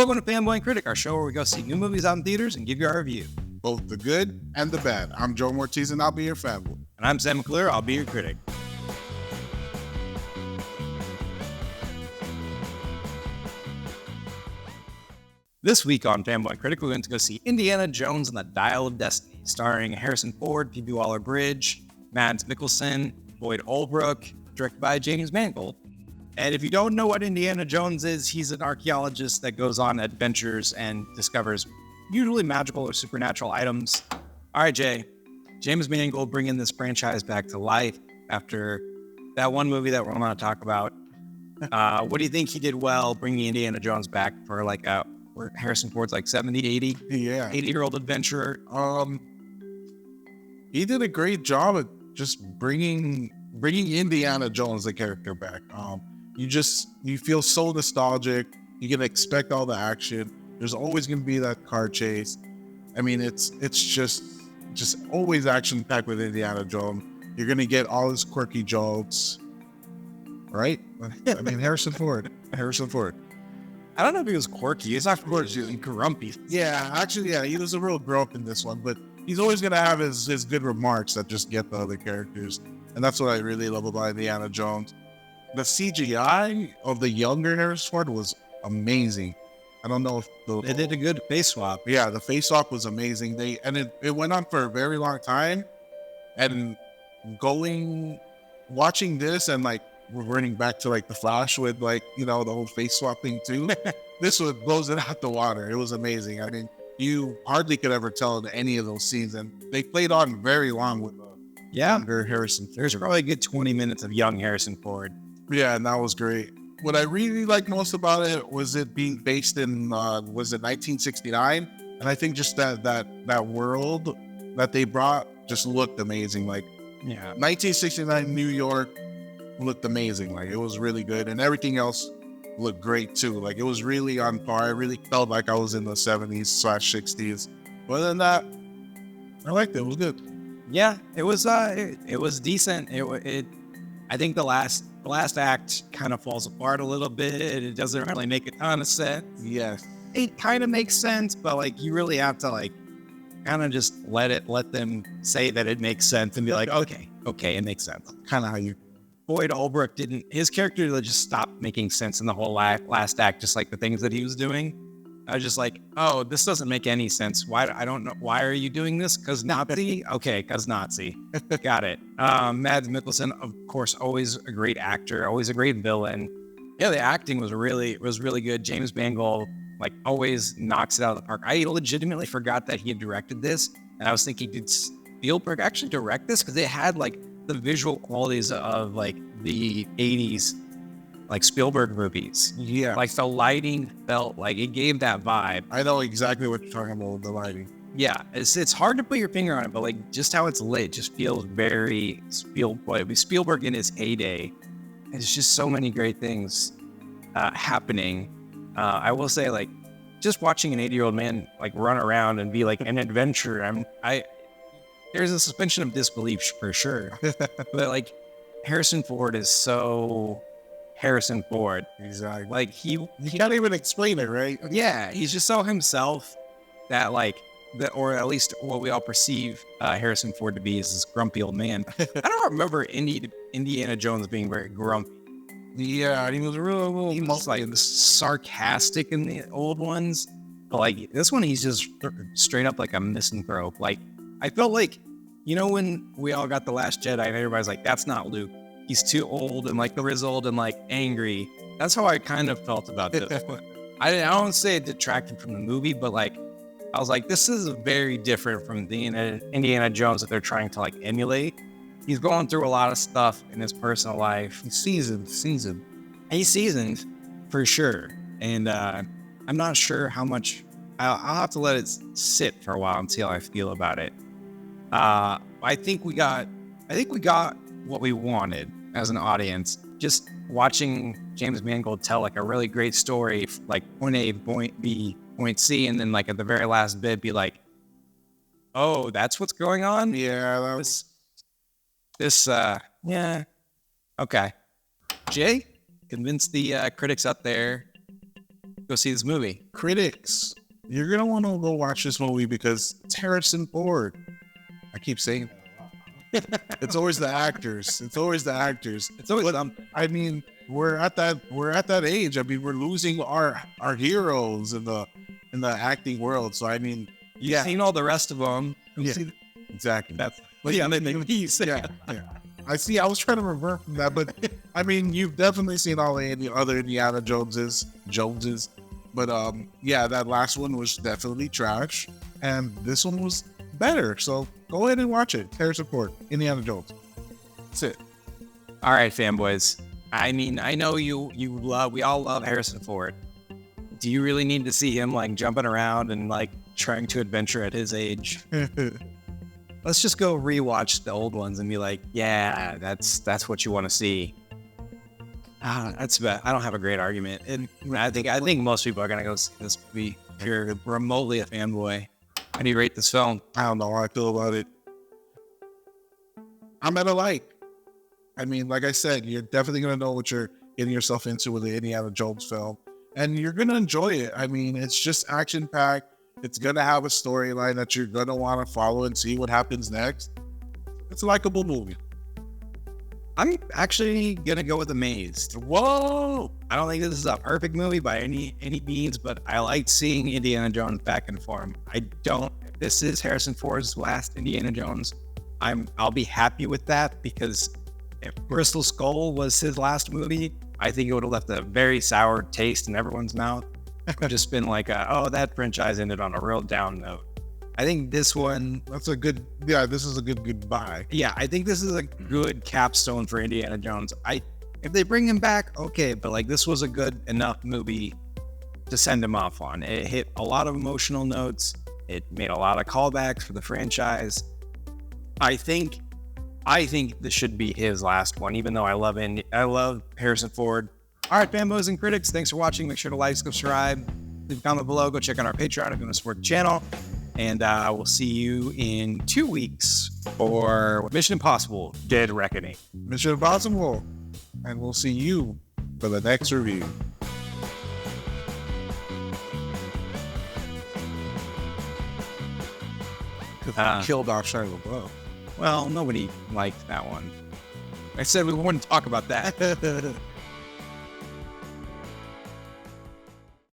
Welcome to Fanboy and Critic, our show where we go see new movies out in theaters and give you our review. Both the good and the bad. I'm Joe Ortiz and I'll be your fanboy. And I'm Sam McClure, I'll be your critic. This week on Fanboy and Critic, we're going to go see Indiana Jones and the Dial of Destiny, starring Harrison Ford, Phoebe Waller-Bridge, Mads Mikkelsen, Boyd Holbrook, directed by James Mangold. And if you don't know what Indiana Jones is, he's an archaeologist that goes on adventures and discovers usually magical or supernatural items. All right, Jay, James Mangold bringing this franchise back to life after that one movie that we're going to talk about. What do you think he did well bringing Indiana Jones back for like where Harrison Ford's like 70, 80? Yeah. 80-year-old adventurer. He did a great job at just bringing Indiana Jones, the character, back. You feel so nostalgic. You can expect all the action. There's always going to be that car chase. I mean, it's just always action packed with Indiana Jones. You're going to get all his quirky jokes, right? I mean, Harrison Ford. I don't know if he was quirky. He's not quirky. He was grumpy. Yeah, actually, yeah, he was a real grump in this one, but he's always going to have his good remarks that just get the other characters. And that's what I really love about Indiana Jones. The CGI of the younger Harrison Ford was amazing. I don't know if they did a good face swap. Yeah, the face swap was amazing. It went on for a very long time. And watching this and like reverting back to like the Flash with like, the whole face swap thing too. This blows it out the water. It was amazing. I mean, you hardly could ever tell in any of those scenes, and they played on very long with younger Harrison Ford. There's probably a good 20 minutes of young Harrison Ford. Yeah, and that was great. What I really liked most about it was it being based in 1969, and I think just that world that they brought just looked amazing. Like, 1969 New York looked amazing. Like, it was really good, and everything else looked great too. Like, it was really on par. I really felt like I was in the 70s/60s. But other than that, I liked it. It was good. Yeah, it was decent. I think the last act kind of falls apart a little bit. It doesn't really make a ton of sense. Yes. It kind of makes sense, but like you really have to like kind of just let them say that it makes sense and be like, okay, it makes sense. Kind of how you. Boyd Holbrook his character just stopped making sense in the whole last act, just like the things that he was doing. I was just like, oh, this doesn't make any sense. Why? I don't know. Why are you doing this? Because Nazi? Okay, because Nazi. Got it. Mads Mikkelsen, of course, always a great actor, always a great villain. Yeah, the acting was really good. James Mangold, like, always knocks it out of the park. I legitimately forgot that he had directed this, and I was thinking, did Spielberg actually direct this? Because it had, like, the visual qualities of, like, the 80s, like, Spielberg movies. Yeah. Like, the lighting felt like it gave that vibe. I know exactly what you're talking about with the lighting. Yeah, it's hard to put your finger on it, but, like, just how it's lit just feels very Spielberg in his heyday. There's just so many great things happening. I will say, like, just watching an 80-year-old man, like, run around and be, like, an adventurer, there's a suspension of disbelief for sure. But, like, Harrison Ford is so Harrison Ford. Exactly. Like, he can't even explain it, right? Yeah, he's just so himself that, like, or at least what we all perceive Harrison Ford to be is this grumpy old man. I don't remember Indiana Jones being very grumpy. Yeah, he was he was like sarcastic in the old ones, but like this one, he's just straight up like a misanthrope. Like, I felt like, when we all got The Last Jedi and everybody's like, that's not Luke. He's too old and like grizzled and like angry. That's how I kind of felt about this one. I don't say it detracted from the movie, but like, I was like, this is very different from the Indiana Jones that they're trying to like emulate. He's going through a lot of stuff in his personal life. He's seasoned. He's seasoned for sure. And I'm not sure how much. I'll have to let it sit for a while and see how I feel about it. I think we got what we wanted as an audience. Just watching James Mangold tell like a really great story, like point A, point B, point C, and then like at the very last bit be like, oh, that's what's going on? Yeah, that was okay. Jay, convince the critics out there go see this movie. Critics, you're gonna want to go watch this movie because it's Harrison Ford. I keep saying that. It's always the actors. It's always the actors. It's always I mean, we're at that age. I mean, we're losing our heroes in the acting world. So I mean, you've seen all the rest of them. Yeah, exactly. That's they make me say. Yeah. I see. I was trying to revert from that, but I mean, you've definitely seen all the other Indiana Joneses. But yeah, that last one was definitely trash, and this one was better. So go ahead and watch it. Harrison Ford, Indiana Jones. That's it. All right, fanboys. I mean, I know we all love Harrison Ford. Do you really need to see him like jumping around and like trying to adventure at his age? Let's just go rewatch the old ones and be like, yeah, that's what you want to see. That's bad. I don't have a great argument. And I think most people are gonna go see this movie if you're remotely a fanboy. How do you rate this film? I don't know how I feel about it. I'm at a like. I mean, like I said, you're definitely gonna know what you're getting yourself into with the Indiana Jones film, and you're gonna enjoy it. I mean, it's just action packed. It's gonna have a storyline that you're gonna want to follow and see what happens next. It's a likable movie. I'm actually gonna go with Amazed. Whoa! I don't think this is a perfect movie by any means, but I like seeing Indiana Jones back in form. If this is Harrison Ford's last Indiana Jones, I'll be happy with that, because if Crystal Skull was his last movie, I think it would have left a very sour taste in everyone's mouth. Just been like, that franchise ended on a real down note. I think this one, this is a good goodbye. Yeah, I think this is a good capstone for Indiana Jones. If they bring him back, okay, but like this was a good enough movie to send him off on. It hit a lot of emotional notes. It made a lot of callbacks for the franchise. I think this should be his last one, even though I love Harrison Ford. All right, fanboys and critics, thanks for watching. Make sure to like, subscribe, leave a comment below. Go check out our Patreon if you want to support the channel. And we'll see you in 2 weeks for Mission Impossible: Dead Reckoning. Mission Impossible. And we'll see you for the next review. Killed off Shia LaBeouf. Well, nobody liked that one. I said we wouldn't talk about that.